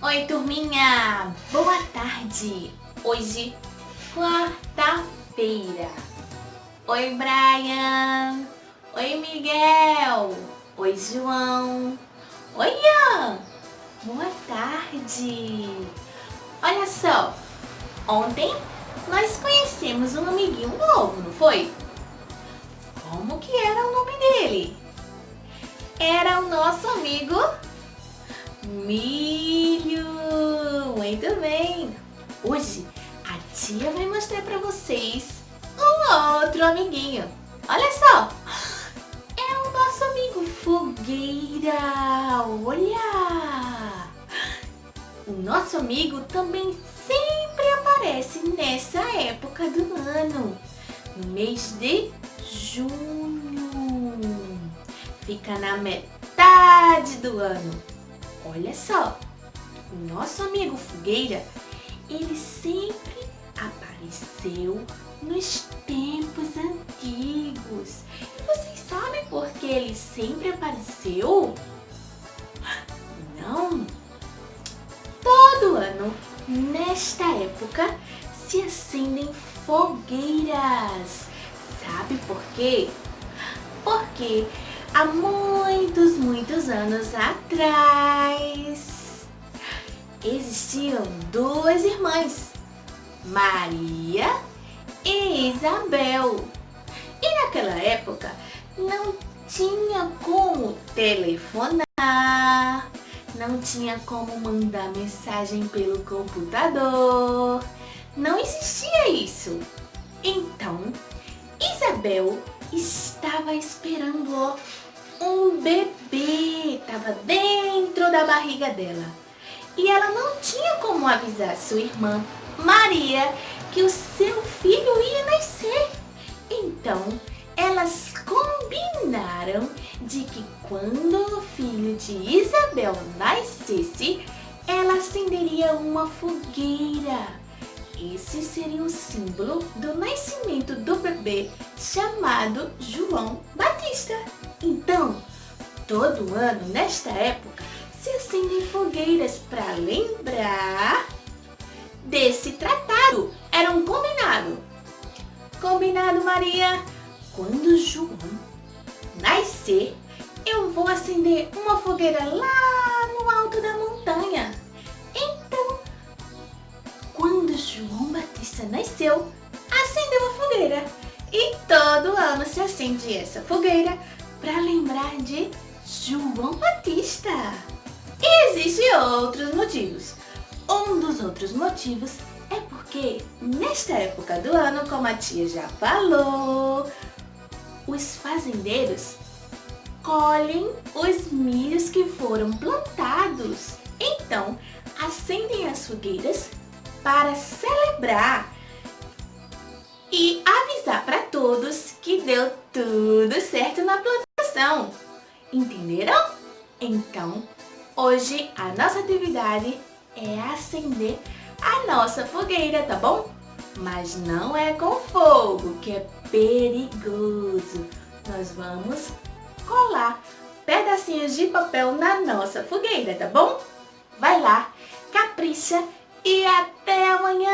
Oi, turminha! Boa tarde! Hoje, quarta-feira. Oi, Brian! Oi, Miguel! Oi, João! Oi, Ian! Boa tarde! Olha só, ontem nós conhecemos um amiguinho novo, não foi? Como que era o nome dele? Era o nosso amigo Milho! Muito bem! Hoje a tia vai mostrar para vocês um outro amiguinho. Olha só! É o nosso amigo Fogueira! Olha! O nosso amigo também sempre aparece nessa época do ano, no mês de junho. Fica na metade do ano. Olha só, o nosso amigo Fogueira, ele sempre apareceu nos tempos antigos. E vocês sabem por que ele sempre apareceu? Não! Todo ano, nesta época, se acendem fogueiras. Sabe por quê? Porque há muitos anos atrás existiam duas irmãs, Maria e Isabel. E naquela época não tinha como telefonar, não tinha como mandar mensagem pelo computador, não existia isso. Então, Isabel estava esperando, ó, um bebê, estava dentro da barriga dela. E ela não tinha como avisar sua irmã Maria que o seu filho ia nascer. Então, elas combinaram de que quando o filho de Isabel nascesse, ela acenderia uma fogueira. Esse seria o símbolo do nascimento do bebê chamado João Batista. Então, todo ano, nesta época, se acendem fogueiras para lembrar desse tratado. Era um combinado. Combinado, Maria? Quando João nascer, eu vou acender uma fogueira lá no alto da montanha. Então, quando João Batista nasceu, acendeu a fogueira. E todo ano se acende essa fogueira para lembrar de João Batista. E existem outros motivos. Um dos outros motivos é porque nesta época do ano, como a tia já falou, os fazendeiros colhem os milhos que foram plantados. Então, acendem as fogueiras para celebrar e avisar para todos que deu tudo certo na plantação. Entenderam? Então, hoje a nossa atividade é acender a nossa fogueira, tá bom? Mas não é com fogo, que é perigoso. Nós vamos colar pedacinhos de papel na nossa fogueira, tá bom? Vai lá, capricha e até amanhã!